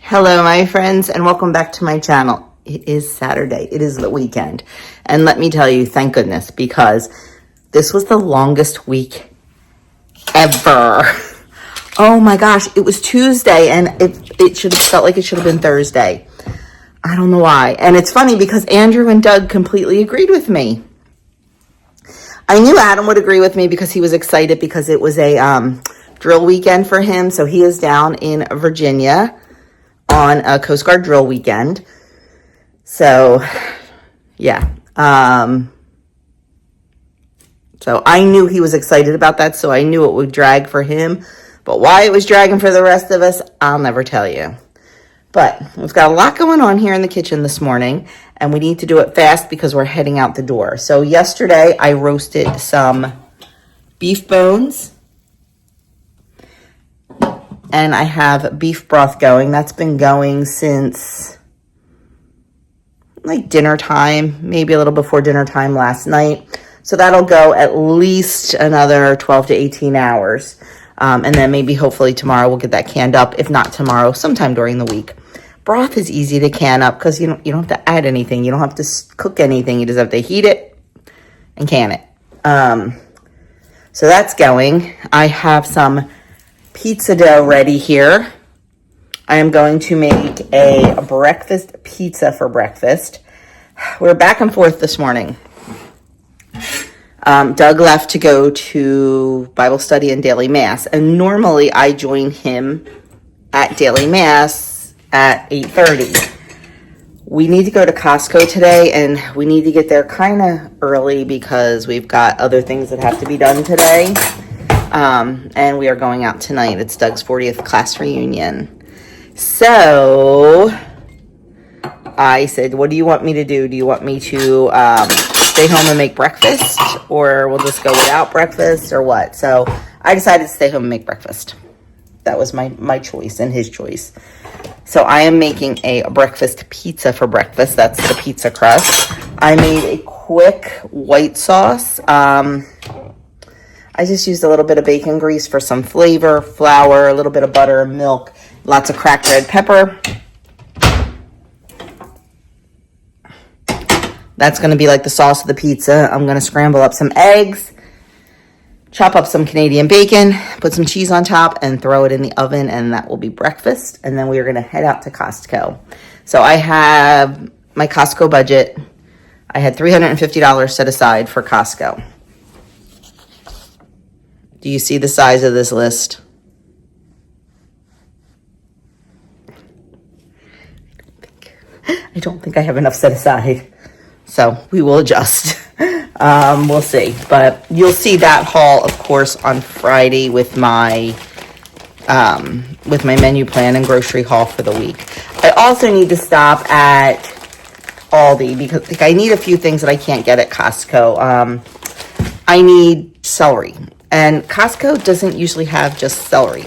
Hello, my friends, and welcome back to my channel. It is Saturday. It is the weekend. And let me tell you, thank goodness, because this was the longest week ever. Oh my gosh, it was Tuesday, and it should have felt like it should have been Thursday. I don't know why. And it's funny because Andrew and Doug completely agreed with me. I knew Adam would agree with me because he was excited because it was a drill weekend for him. So he is down in Virginia on a Coast Guard drill weekend. So, yeah. So I knew he was excited about that, so I knew it would drag for him. But why it was dragging for the rest of us, I'll never tell you. But we've got a lot going on here in the kitchen this morning, and we need to do it fast because we're heading out the door. So yesterday I roasted some beef bones, and I have beef broth going. That's been going since like dinner time, maybe a little before dinner time last night. So that'll go at least another 12 to 18 hours. And then maybe hopefully tomorrow we'll get that canned up. If not tomorrow, sometime during the week. Broth is easy to can up because you don't have to add anything. You don't have to cook anything. You just have to heat it and can it. So that's going. I have some pizza dough ready here. I am going to make a breakfast pizza for breakfast. We're back and forth this morning. Doug left to go to Bible study and daily mass, and normally I join him at daily mass at 8:30. We need to go to Costco today, and we need to get there kind of early because we've got other things that have to be done today. And we are going out tonight. It's Doug's 40th class reunion. So I said, what do you want me to do? Do you want me to stay home and make breakfast, or we'll just go without breakfast, or what? So I decided to stay home and make breakfast. That was my choice and his choice. So I am making a breakfast pizza for breakfast. That's the pizza crust. I made a quick white sauce. I just used a little bit of bacon grease for some flavor, flour, a little bit of butter, milk, lots of cracked red pepper. That's going to be like the sauce of the pizza. I'm going to scramble up some eggs, chop up some Canadian bacon, put some cheese on top, and throw it in the oven, and that will be breakfast. And then we are going to head out to Costco. So I have my Costco budget. I had $350 set aside for Costco. Do you see the size of this list? I don't think I have enough set aside. So we will adjust. We'll see. But you'll see that haul, of course, on Friday with my menu plan and grocery haul for the week. I also need to stop at Aldi because I need a few things that I can't get at Costco. I need celery. And Costco doesn't usually have just celery.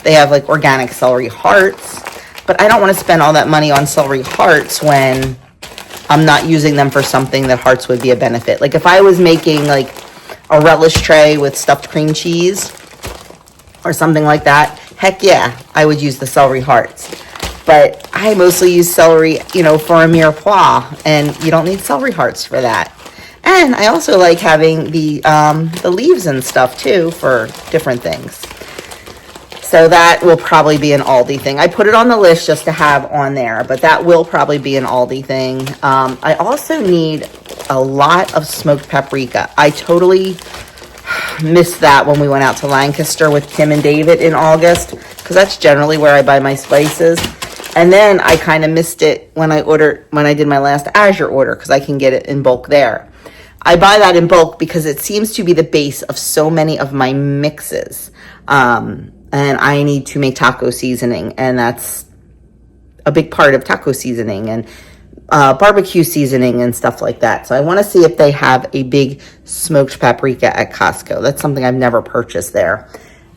They have like organic celery hearts. But I don't want to spend all that money on celery hearts when I'm not using them for something that hearts would be a benefit. Like if I was making like a relish tray with stuffed cream cheese or something like that, heck yeah, I would use the celery hearts. But I mostly use celery, for a mirepoix, and you don't need celery hearts for that. And I also like having the leaves and stuff too for different things. So that will probably be an Aldi thing. I put it on the list just to have on there, but that will probably be an Aldi thing. I also need a lot of smoked paprika. I totally missed that when we went out to Lancaster with Tim and David in August, because that's generally where I buy my spices. And then I kind of missed it when I did my last Azure order, because I can get it in bulk there. I buy that in bulk because it seems to be the base of so many of my mixes. And I need to make taco seasoning, and that's a big part of taco seasoning and barbecue seasoning and stuff like that. So I want to see if they have a big smoked paprika at Costco. That's something I've never purchased there.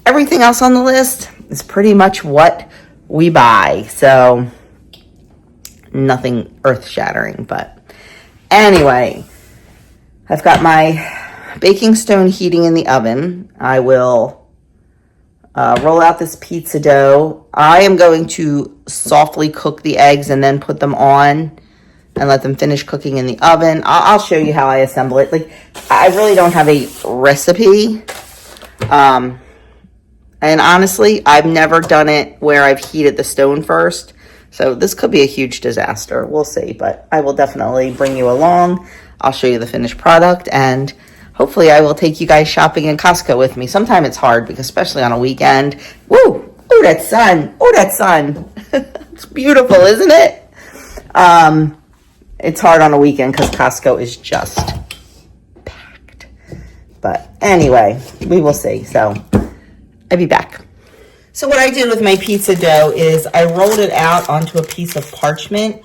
Everything else on the list is pretty much what we buy. So nothing earth-shattering, but anyway, I've got my baking stone heating in the oven. I will roll out this pizza dough. I am going to softly cook the eggs and then put them on and let them finish cooking in the oven. I'll show you how I assemble it. Like, I really don't have a recipe. And honestly, I've never done it where I've heated the stone first. So this could be a huge disaster. We'll see, but I will definitely bring you along. I'll show you the finished product, and hopefully I will take you guys shopping in Costco with me. Sometimes it's hard, because especially on a weekend. Woo! Oh, that sun. Oh, that sun. It's beautiful, isn't it? It's hard on a weekend because Costco is just packed. But anyway, we will see. So I'll be back. So what I did with my pizza dough is I rolled it out onto a piece of parchment.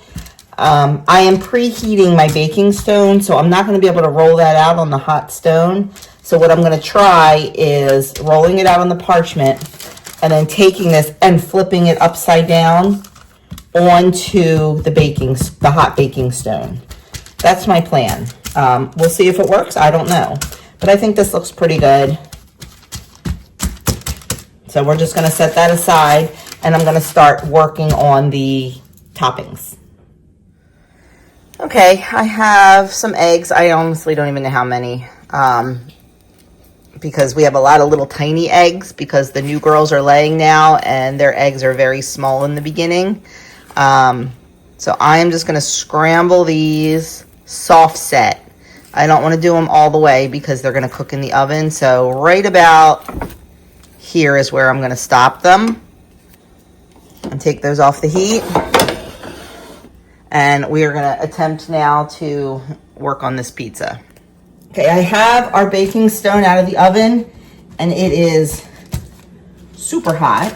I am preheating my baking stone, so I'm not going to be able to roll that out on the hot stone. So what I'm going to try is rolling it out on the parchment and then taking this and flipping it upside down onto the hot baking stone. That's my plan. We'll see if it works. I don't know. But I think this looks pretty good. So we're just going to set that aside, and I'm going to start working on the toppings. Okay, I have some eggs. I honestly don't even know how many, because we have a lot of little tiny eggs because the new girls are laying now, and their eggs are very small in the beginning. So I am just going to scramble these soft set. I don't want to do them all the way because they're going to cook in the oven. So right about here is where I'm going to stop them and take those off the heat. And we are going to attempt now to work on this pizza. Okay, I have our baking stone out of the oven, and it is super hot.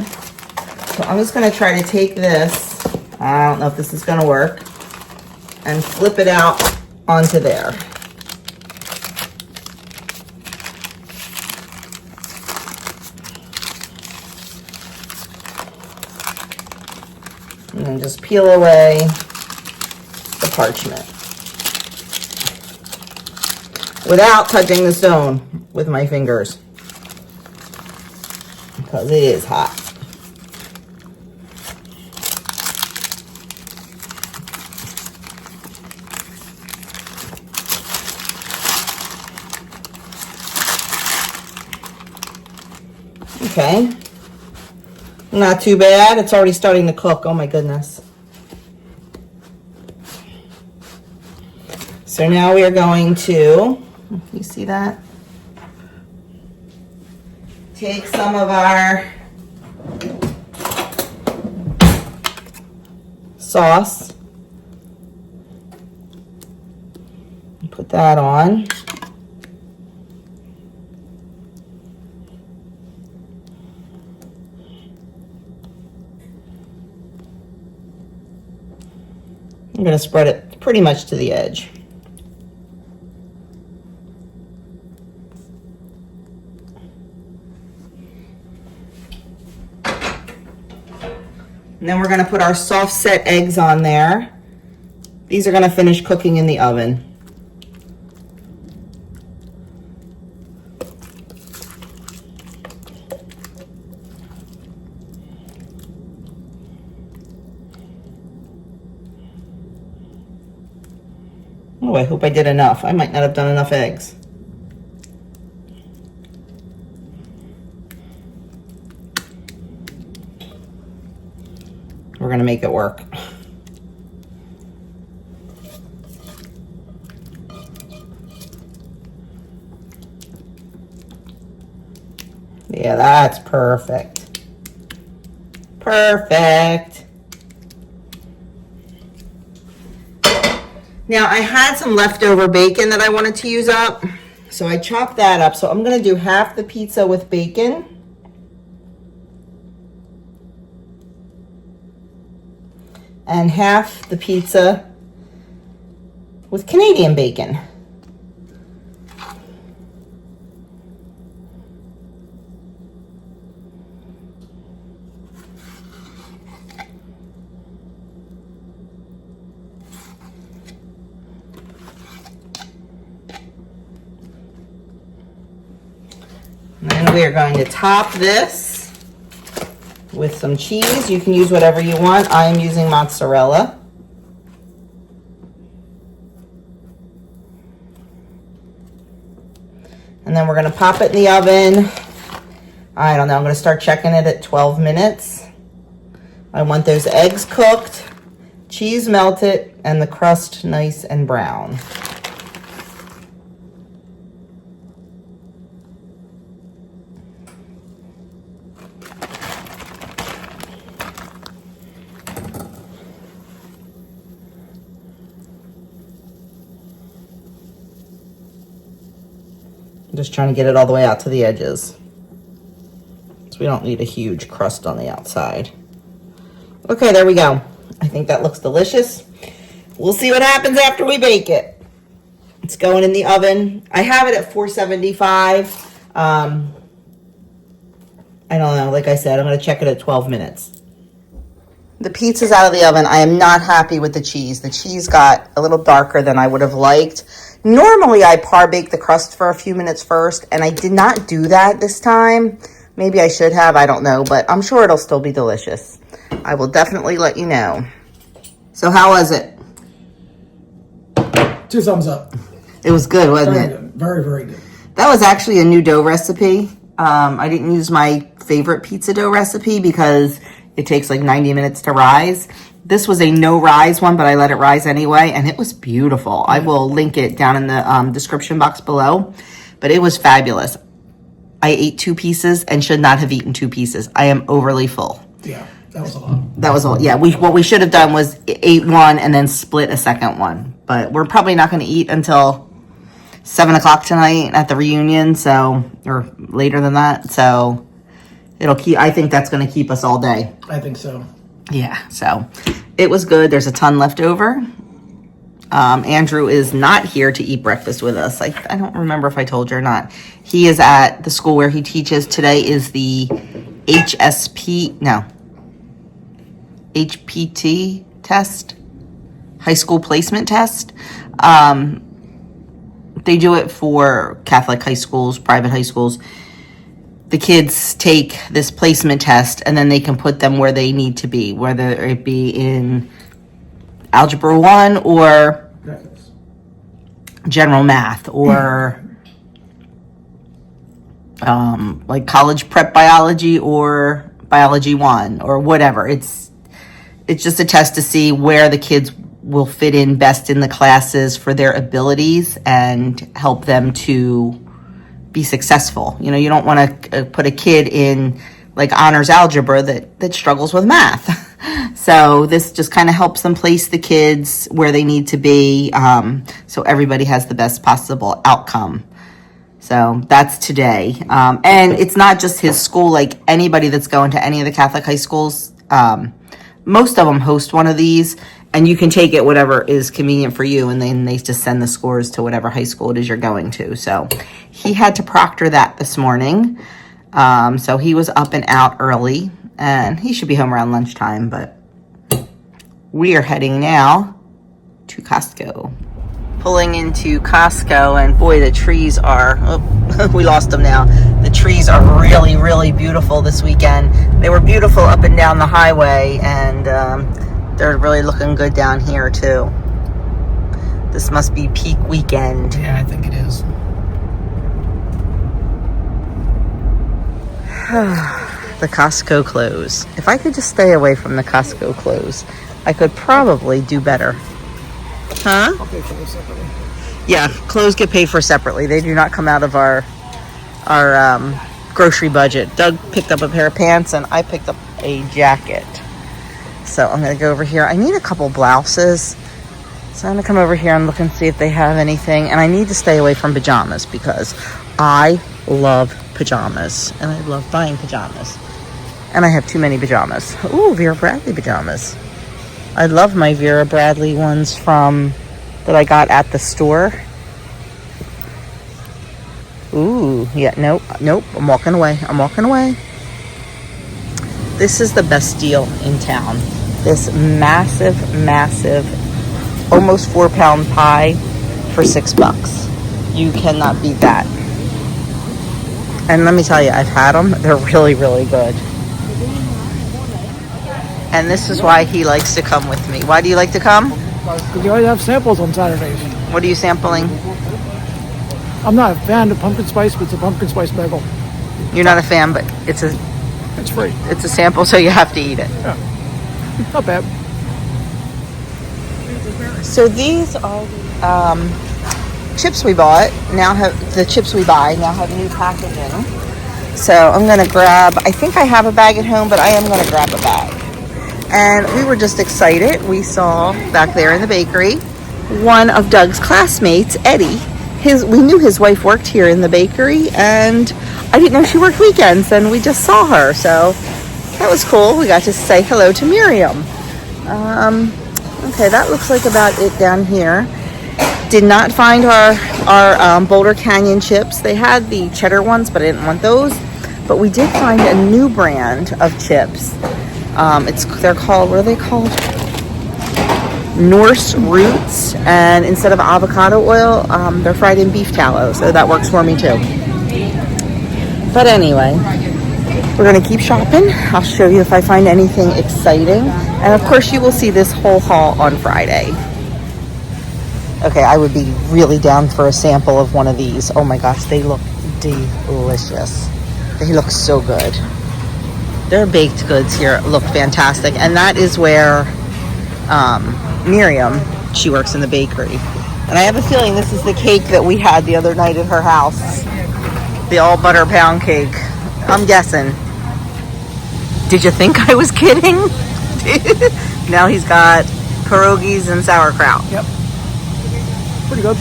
So I'm just going to try to take this, I don't know if this is going to work, and flip it out onto there. And then just peel away the parchment without touching the stone with my fingers because it is hot. Okay. Not too bad. It's already starting to cook. Oh my goodness. So now we are going to, you see that? Take some of our sauce and put that on. I'm going to spread it pretty much to the edge. And then we're going to put our soft set eggs on there. These are going to finish cooking in the oven. Oh, I hope I did enough. I might not have done enough eggs. We're going to make it work. Yeah, that's perfect. Perfect. Now, I had some leftover bacon that I wanted to use up, so I chopped that up. So I'm going to do half the pizza with bacon. And half the pizza with Canadian bacon. And then we are going to top this with some cheese. You can use whatever you want. I am using mozzarella. And then we're going to pop it in the oven. I don't know, I'm going to start checking it at 12 minutes. I want those eggs cooked, cheese melted, and the crust nice and brown. I'm just trying to get it all the way out to the edges. So we don't need a huge crust on the outside. Okay, there we go. I think that looks delicious. We'll see what happens after we bake it. It's going in the oven. I have it at 475. I don't know. Like I said, I'm going to check it at 12 minutes. The pizza's out of the oven. I am not happy with the cheese. The cheese got a little darker than I would have liked. Normally, I par-bake the crust for a few minutes first, and I did not do that this time. Maybe I should have. I don't know, but I'm sure it'll still be delicious. I will definitely let you know. So how was it? 2 thumbs up. It was good, wasn't Very it? good. Very, very good. That was actually a new dough recipe. I didn't use my favorite pizza dough recipe because it takes like 90 minutes to rise. This was a no rise one, but I let it rise anyway, and it was beautiful. I will link it down in the description box below, but it was fabulous. I ate 2 pieces and should not have eaten 2 pieces. I am overly full. Yeah, that was a lot. That was all. Yeah, what we should have done was ate one and then split a second one. But we're probably not going to eat until 7 o'clock tonight at the reunion, so, or later than that. So it'll keep. I think that's going to keep us all day. I think so. Yeah. So it was good. There's a ton left over. Andrew is not here to eat breakfast with us. I don't remember if I told you or not. He is at the school where he teaches. Today is the HPT test, high school placement test. They do it for Catholic high schools, private high schools. The kids take this placement test and then they can put them where they need to be, whether it be in Algebra 1 or general math or like college prep biology or biology 1 or whatever. It's just a test to see where the kids will fit in best in the classes for their abilities and help them to be successful. You know, you don't want to put a kid in like honors algebra that struggles with math. So this just kind of helps them place the kids where they need to be, so everybody has the best possible outcome. So that's today. And it's not just his school, like anybody that's going to any of the Catholic high schools, most of them host one of these, and you can take it whatever is convenient for you, and then they just send the scores to whatever high school it is you're going to. So he had to proctor that this morning. So he was up and out early, and he should be home around lunchtime, but we are heading now to Costco. Pulling into Costco, and boy, the trees are, oh, we lost them now. The trees are really, really beautiful this weekend. They were beautiful up and down the highway, and they're really looking good down here too. This must be peak weekend. Yeah, I think it is. The Costco clothes. If I could just stay away from the Costco clothes, I could probably do better. Huh? I'll pay for this separately. Yeah, clothes get paid for separately. They do not come out of our grocery budget. Doug picked up a pair of pants and I picked up a jacket. So I'm going to go over here. I need a couple blouses. So I'm going to come over here and look and see if they have anything. And I need to stay away from pajamas because I love pajamas. And I love buying pajamas. And I have too many pajamas. Ooh, Vera Bradley pajamas. I love my Vera Bradley ones that I got at the store. Ooh, yeah, nope, I'm walking away. This is the best deal in town. This massive, almost 4-pound pie for $6. You cannot beat that. And let me tell you, I've had them. They're really, really good. And this is why he likes to come with me. Why do you like to come? Because you always have samples on Saturdays. What are you sampling? I'm not a fan of pumpkin spice, but it's a pumpkin spice bagel. You're not a fan, but it's free. It's a sample, so you have to eat it. Yeah. Not bad. So these are chips we bought. The chips we buy now have new packaging. So I'm gonna grab, I think I have a bag at home, but I am gonna grab a bag. And we were just excited. We saw back there in the bakery, one of Doug's classmates, Eddie. We knew his wife worked here in the bakery, and I didn't know she worked weekends, and we just saw her. So that was cool. We got to say hello to Miriam. Okay, that looks like about it down here. Did not find our Boulder Canyon chips. They had the cheddar ones, but I didn't want those. But we did find a new brand of chips. They're called, what are they called? Norse Roots. And instead of avocado oil, they're fried in beef tallow. So that works for me too. But anyway, we're gonna keep shopping. I'll show you if I find anything exciting. And of course you will see this whole haul on Friday. Okay, I would be really down for a sample of one of these. Oh my gosh, they look delicious. They look so good. Their baked goods here look fantastic. And that is where Miriam, she works in the bakery. And I have a feeling this is the cake that we had the other night at her house. The all butter pound cake. I'm guessing. Did you think I was kidding? Now he's got pierogies and sauerkraut. Yep. Pretty good.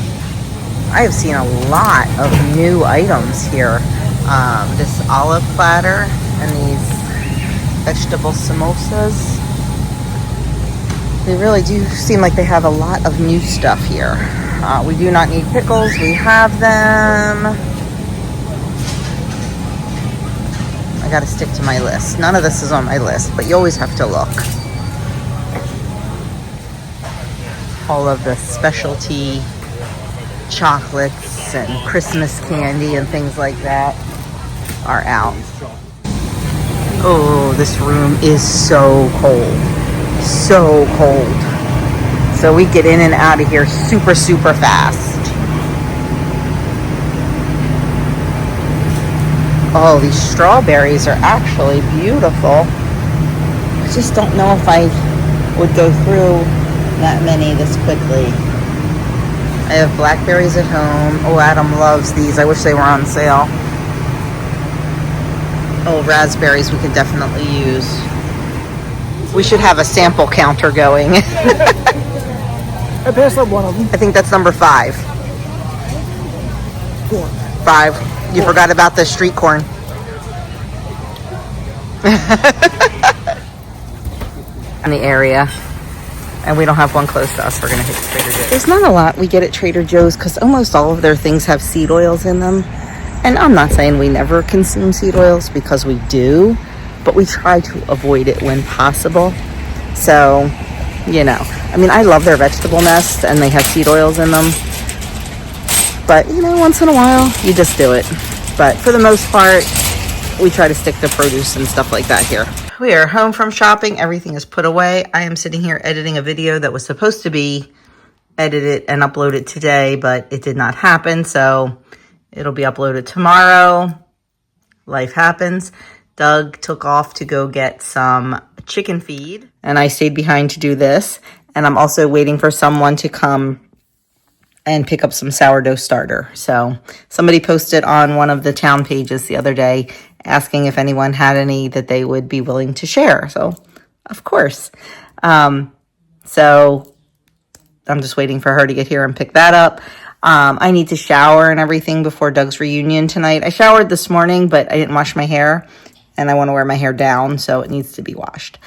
I have seen a lot of new items here. This olive platter and these vegetable samosas. They really do seem like they have a lot of new stuff here. We do not need pickles. We have them. I gotta stick to my list. None of this is on my list, but you always have to look. All of the specialty chocolates and Christmas candy and things like that are out. Oh, this room is so cold. So cold. So we get in and out of here super, super fast. Oh, these strawberries are actually beautiful. I just don't know if I would go through that many this quickly. I have blackberries at home. Oh, Adam loves these. I wish they were on sale. Oh, raspberries we could definitely use. We should have a sample counter going. I passed up one of them. I think that's number 5. 4. 5. You forgot about the street corn. In the area. And we don't have one close to us. We're going to hit Trader Joe's. There's not a lot we get at Trader Joe's because almost all of their things have seed oils in them. And I'm not saying we never consume seed oils because we do, but we try to avoid it when possible. So, you know, I mean, I love their vegetable nests and they have seed oils in them. But, you know, once in a while, you just do it. But for the most part, we try to stick to produce and stuff like that here. We are home from shopping. Everything is put away. I am sitting here editing a video that was supposed to be edited and uploaded today, but it did not happen. So it'll be uploaded tomorrow. Life happens. Doug took off to go get some chicken feed. And I stayed behind to do this. And I'm also waiting for someone to come and pick up some sourdough starter. So somebody posted on one of the town pages the other day asking if anyone had any that they would be willing to share. So, of course. So I'm just waiting for her to get here and pick that up. I need to shower and everything before Doug's reunion tonight. I showered this morning, but I didn't wash my hair. And I want to wear my hair down, so it needs to be washed.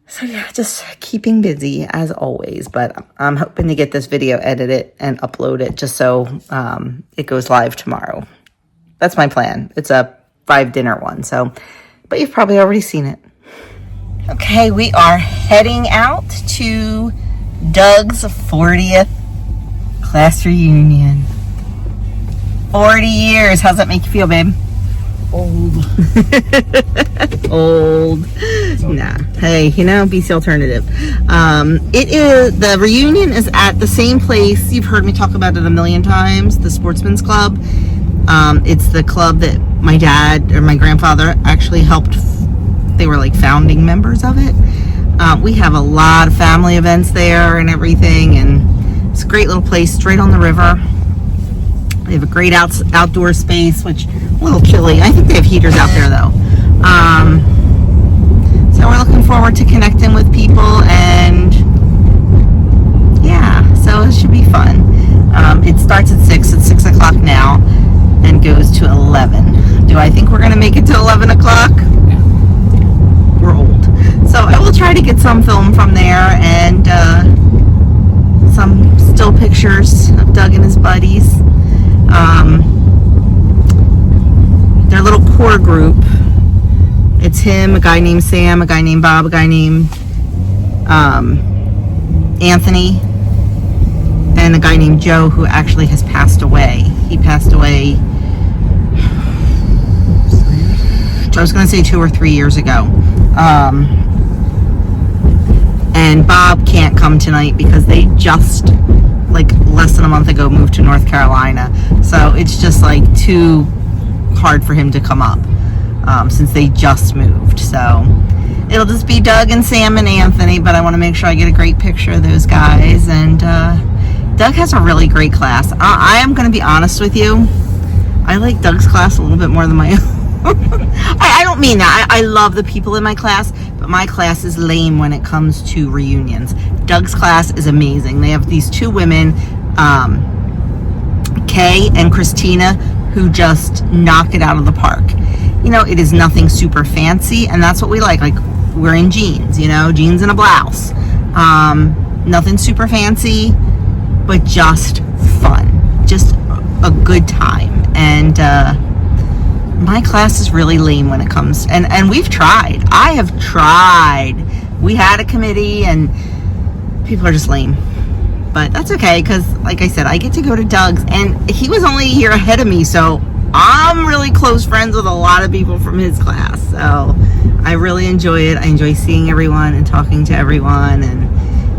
So yeah, just keeping busy as always. But I'm hoping to get this video edited and upload it just so it goes live tomorrow. That's my plan. It's a 5-dinner one, so, but you've probably already seen it. Okay, we are heading out to Doug's 40th class reunion. 40 years. How's that make you feel, babe? Old. Old. Nah. Hey, BC Alternative. The reunion is at the same place. You've heard me talk about it a million times, the Sportsman's Club. It's the club that my dad or my grandfather actually helped. They were like founding members of it. We have a lot of family events there and everything, and it's a great little place straight on the river. They have a great outdoor space, which a little chilly. I think they have heaters out there though. So we're looking forward to connecting with people, and yeah, so it should be fun. It starts at 6. It's 6 o'clock now and goes to 11. Do I think we're going to make it to 11 o'clock? We're old. So I will try to get some film from there and some still pictures of Doug and his buddies. Their little core group. It's him, a guy named Sam, a guy named Bob, a guy named Anthony, and a guy named Joe who actually has passed away. He passed away, I was going to say 2 or 3 years ago. And Bob can't come tonight because they just, like less than a month ago, moved to North Carolina. So it's just like too hard for him to come up since they just moved. So it'll just be Doug and Sam and Anthony, but I want to make sure I get a great picture of those guys. And Doug has a really great class. I am going to be honest with you. I like Doug's class a little bit more than my own. I don't mean that. I love the people in my class, but my class is lame when it comes to reunions. Doug's class is amazing. They have these 2 women, Kay and Christina, who just knock it out of the park. It is nothing super fancy, and that's what we like. Like, we're in jeans, jeans and a blouse. Nothing super fancy, but just fun. Just a good time. And my class is really lame when it comes, and we've tried. I have tried. We had a committee, and people are just lame. But that's okay, because like I said, I get to go to Doug's, and he was only a year ahead of me, so I'm really close friends with a lot of people from his class. So I really enjoy it. I enjoy seeing everyone and talking to everyone, and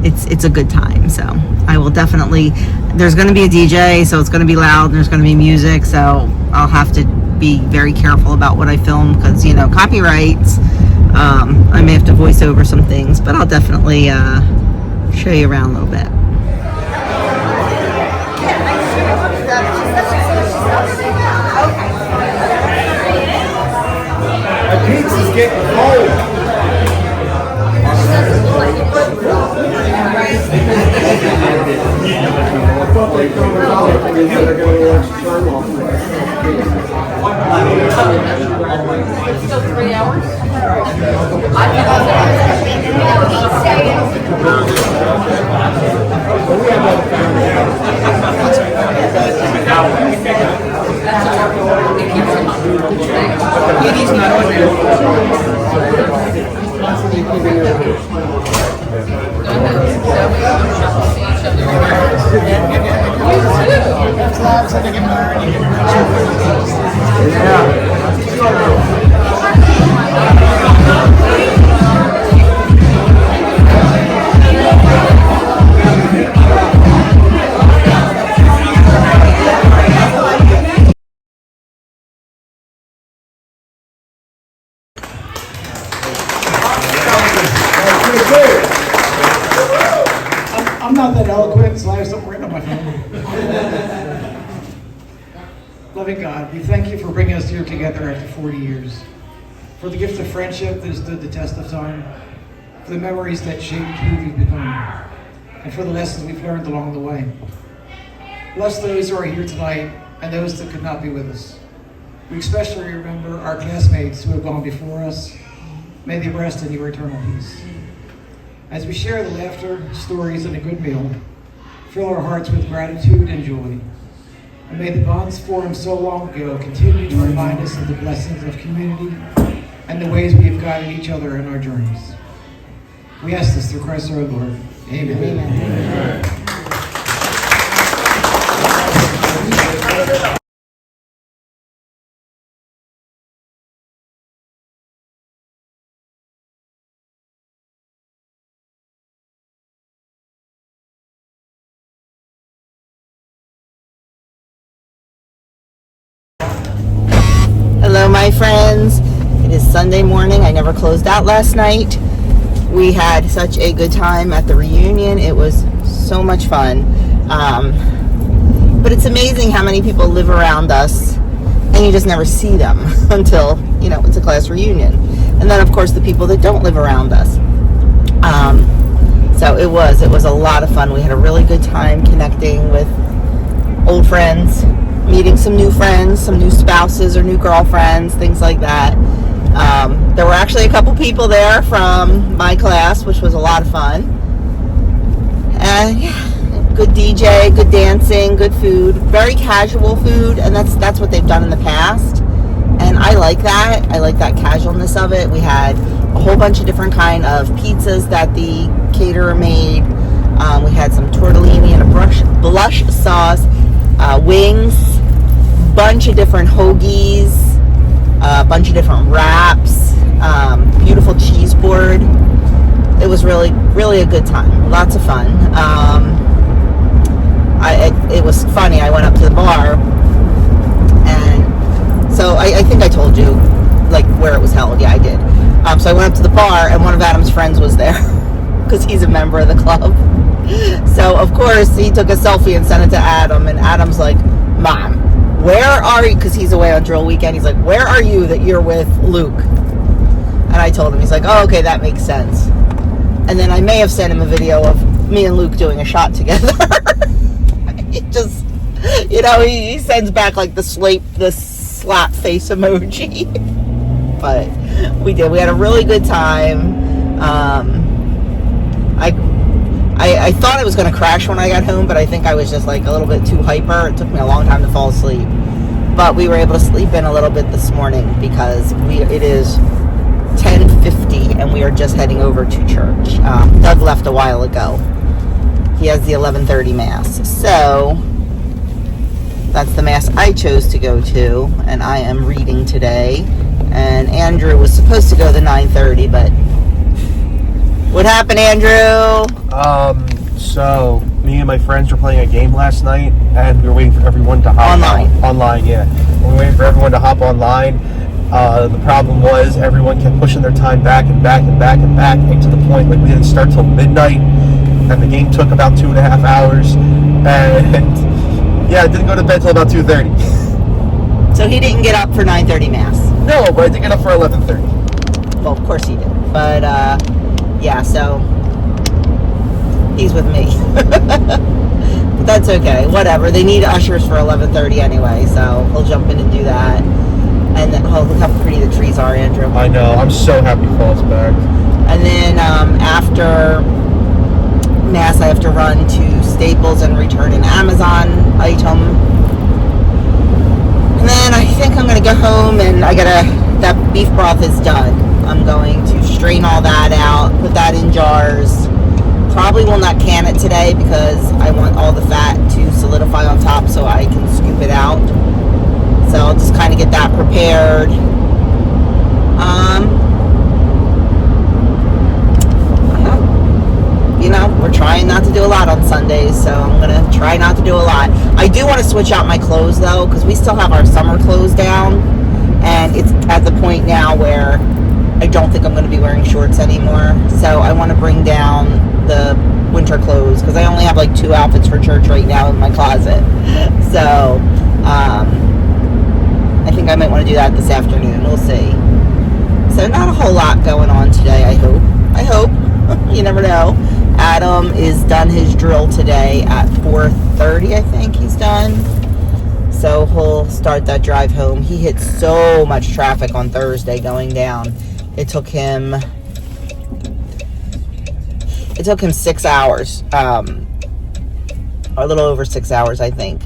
it's a good time. So I will definitely, there's going to be a DJ, so it's going to be loud, and there's going to be music, so I'll have to be very careful about what I film, because copyrights. I may have to voice over some things, but I'll definitely show you around a little bit. The pizza's getting cold. Still 3 hours? He's not on there. I'm not that eloquent, so I have something written on my phone. Loving God, we thank you for bringing us here together after 40 years, for the gift of friendship that has stood the test of time, for the memories that shaped who we've become, and for the lessons we've learned along the way. Bless those who are here tonight and those that could not be with us. We especially remember our classmates who have gone before us. May they rest in your eternal peace. As we share the laughter, stories, and a good meal, fill our hearts with gratitude and joy. And may the bonds formed so long ago continue to remind us of the blessings of community and the ways we have guided each other in our journeys. We ask this through Christ our Lord. Amen. Amen. my friends, it is Sunday morning. I never closed out last night. We had such a good time at the reunion. It was so much fun. But it's amazing how many people live around us and you just never see them until, it's a class reunion. And then, of course, the people that don't live around us. So it was a lot of fun. We had a really good time connecting with old friends, meeting some new friends, some new spouses or new girlfriends, things like that. There were actually a couple people there from my class, which was a lot of fun. And good DJ, good dancing, good food, very casual food, and that's what they've done in the past. And I like that. I like that casualness of it. We had a whole bunch of different kind of pizzas that the caterer made. We had some tortellini and a blush sauce, wings, bunch of different hoagies, a bunch of different wraps, beautiful cheese board. It was really, really a good time. Lots of fun. It was funny. I went up to the bar, and so I think I told you, like, where it was held. Yeah, I did. So I went up to the bar, and one of Adam's friends was there because he's a member of the club. So, of course, he took a selfie and sent it to Adam, and Adam's like, Mom, where are you? Because he's away on drill weekend. He's like, where are you that you're with Luke? And I told him. He's like, oh, okay, that makes sense. And then I may have sent him a video of me and Luke doing a shot together. He just, he sends back like the slap face emoji. But we did. We had a really good time. I thought I was going to crash when I got home, but I think I was just like a little bit too hyper. It took me a long time to fall asleep. But we were able to sleep in a little bit this morning because it is 10:50 and we are just heading over to church. Doug left a while ago. He has the 11:30 mass. So that's the mass I chose to go to, and I am reading today. And Andrew was supposed to go the 9:30, but what happened, Andrew? So me and my friends were playing a game last night, and we were waiting for everyone to hop online. Yeah, we were waiting for everyone to hop online. The problem was everyone kept pushing their time back and back and back and back, and to the point like we didn't start till midnight, and the game took about 2.5 hours, and yeah, I didn't go to bed till about 2:30. So he didn't get up for 9:30 mass. No, but I did get up for 11:30. Well, of course he did. But yeah, so he's with me. But that's okay. Whatever. They need ushers for 11:30 anyway, so he'll jump in and do that. And then, oh, look how pretty the trees are, Andrew. I know. I'm so happy fall's back. And then after mass, I have to run to Staples and return an Amazon item. And then I think I'm going to go home and that beef broth is done. I'm going to strain all that out, put that in jars. Probably will not can it today because I want all the fat to solidify on top so I can scoop it out. So I'll just kind of get that prepared. We're trying not to do a lot on Sundays, so I'm going to try not to do a lot. I do want to switch out my clothes, though, because we still have our summer clothes down, and it's at the point now where I don't think I'm going to be wearing shorts anymore. So I want to bring down the winter clothes, because I only have like 2 outfits for church right now in my closet. So I think I might want to do that this afternoon. We'll see. So not a whole lot going on today, I hope. You never know. Adam is done his drill today at 4:30, I think he's done. So he'll start that drive home. He hit so much traffic on Thursday going down. It took him 6 hours, a little over 6 hours, I think,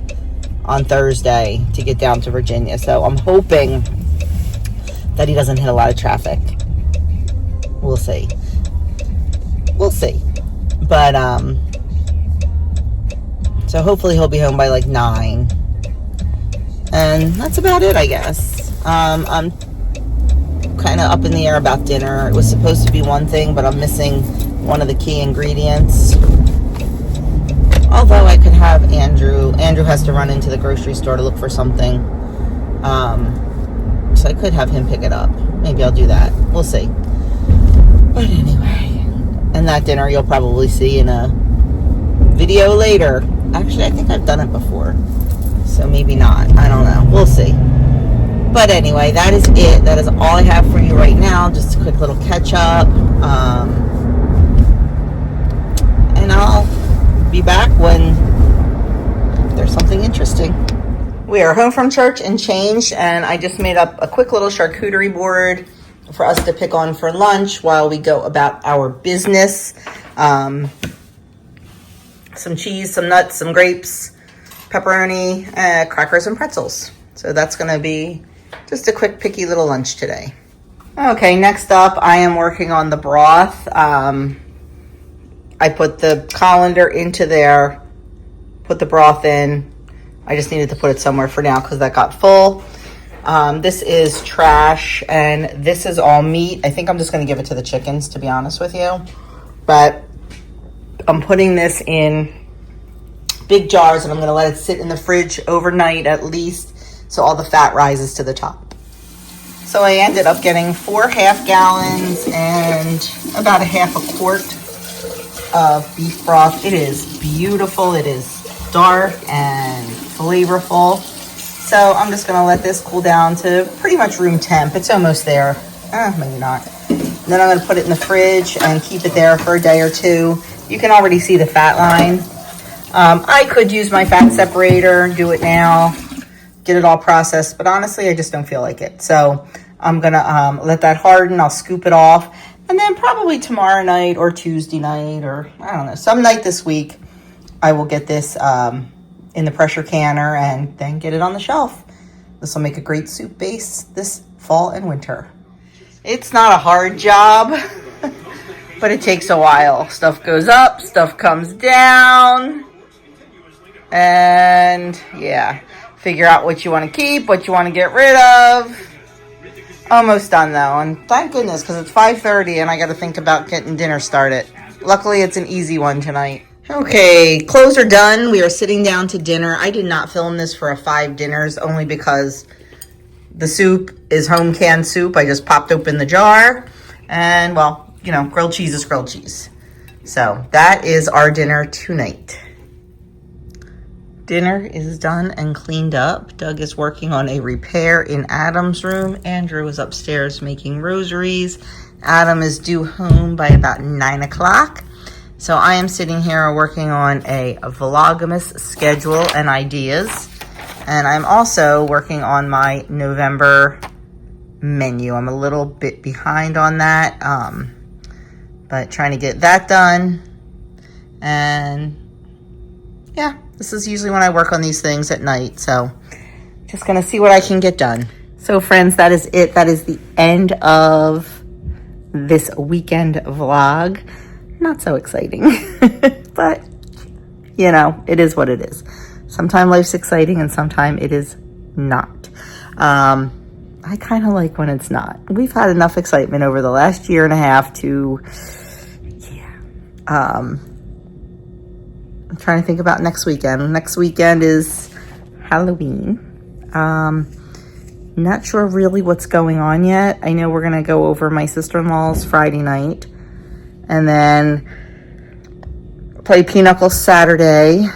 on Thursday to get down to Virginia. So I'm hoping that he doesn't hit a lot of traffic. We'll see. But, so hopefully he'll be home by like 9. And that's about it, I guess. I'm kind of up in the air about dinner. It was supposed to be one thing, but I'm missing one of the key ingredients. Although I could have Andrew has to run into the grocery store to look for something. So so I could have him pick it up. Maybe I'll do that. We'll see. But anyway, and that dinner you'll probably see in a video later. Actually, I think I've done it before, so maybe not. I don't know. We'll see. But anyway, that is it. That is all I have for you right now. Just a quick little catch up. And I'll be back when there's something interesting. We are home from church and changed, and I just made up a quick little charcuterie board for us to pick on for lunch while we go about our business. Some cheese, some nuts, some grapes, pepperoni, crackers, and pretzels. So that's going to be just a quick picky little lunch today. Okay, next up, I am working on the broth. I put the colander into there, put the broth in. I just needed to put it somewhere for now because that got full. This is trash, and this is all meat. I think I'm just going to give it to the chickens, to be honest with you. But I'm putting this in big jars, and I'm going to let it sit in the fridge overnight at least so all the fat rises to the top. So I ended up getting 4 half gallons and about a half a quart of beef broth. It is beautiful. It is dark and flavorful. So I'm just going to let this cool down to pretty much room temp. It's almost there. Maybe not. Then I'm going to put it in the fridge and keep it there for a day or two. You can already see the fat line. I could use my fat separator, do it now, get it all processed, but honestly, I just don't feel like it. So I'm going to let that harden. I'll scoop it off. And then probably tomorrow night or Tuesday night or, I don't know, some night this week, I will get this in the pressure canner and then get it on the shelf. This will make a great soup base this fall and winter. It's not a hard job, but it takes a while. Stuff goes up, stuff comes down, and yeah, figure out what you want to keep, what you want to get rid of. Almost done though, and thank goodness, because it's 5:30 and I got to think about getting dinner started. Luckily, it's an easy one tonight. Okay, clothes are done. We are sitting down to dinner. I did not film this for a 5 dinners only because the soup is home canned soup. I just popped open the jar, and well, you know, grilled cheese is grilled cheese. So that is our dinner tonight. Dinner is done and cleaned up. Doug is working on a repair in Adam's room. Andrew is upstairs making rosaries. Adam is due home by about 9 o'clock. So I am sitting here working on a Vlogmas schedule and ideas. And I'm also working on my November menu. I'm a little bit behind on that, but trying to get that done. And yeah, this is usually when I work on these things at night. So just going to see what I can get done. So friends, that is it. That is the end of this weekend vlog. Not so exciting, but you know, it is what it is. Sometimes life's exciting and sometimes it is not. I kind of like when it's not. We've had enough excitement over the last year and a half to, yeah. I'm trying to think about next weekend. Next weekend is Halloween. Not sure really what's going on yet. I know we're going to go over my sister-in-law's Friday night. And then play Pinochle Saturday.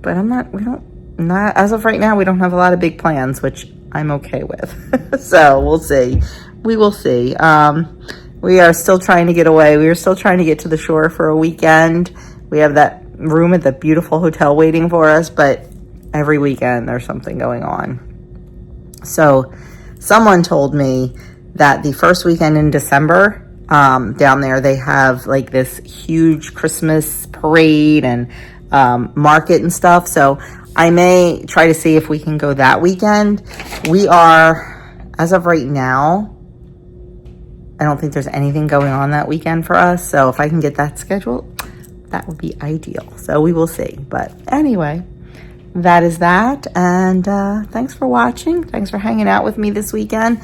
But not as of right now, we don't have a lot of big plans, which I'm okay with. So we'll see. We will see. We are still trying to get away. We are still trying to get to the shore for a weekend. We have that room at the beautiful hotel waiting for us, but every weekend there's something going on. So someone told me that the first weekend in December, down there, they have like this huge Christmas parade and market and stuff. So I may try to see if we can go that weekend. We are, as of right now, I don't think there's anything going on that weekend for us. So if I can get that scheduled, that would be ideal. So we will see. But anyway, that is that. And thanks for watching. Thanks for hanging out with me this weekend.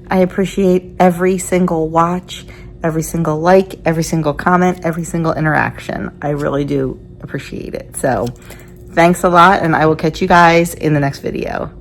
I appreciate every single watch, every single like, every single comment, every single interaction. I really do appreciate it. So thanks a lot, and I will catch you guys in the next video.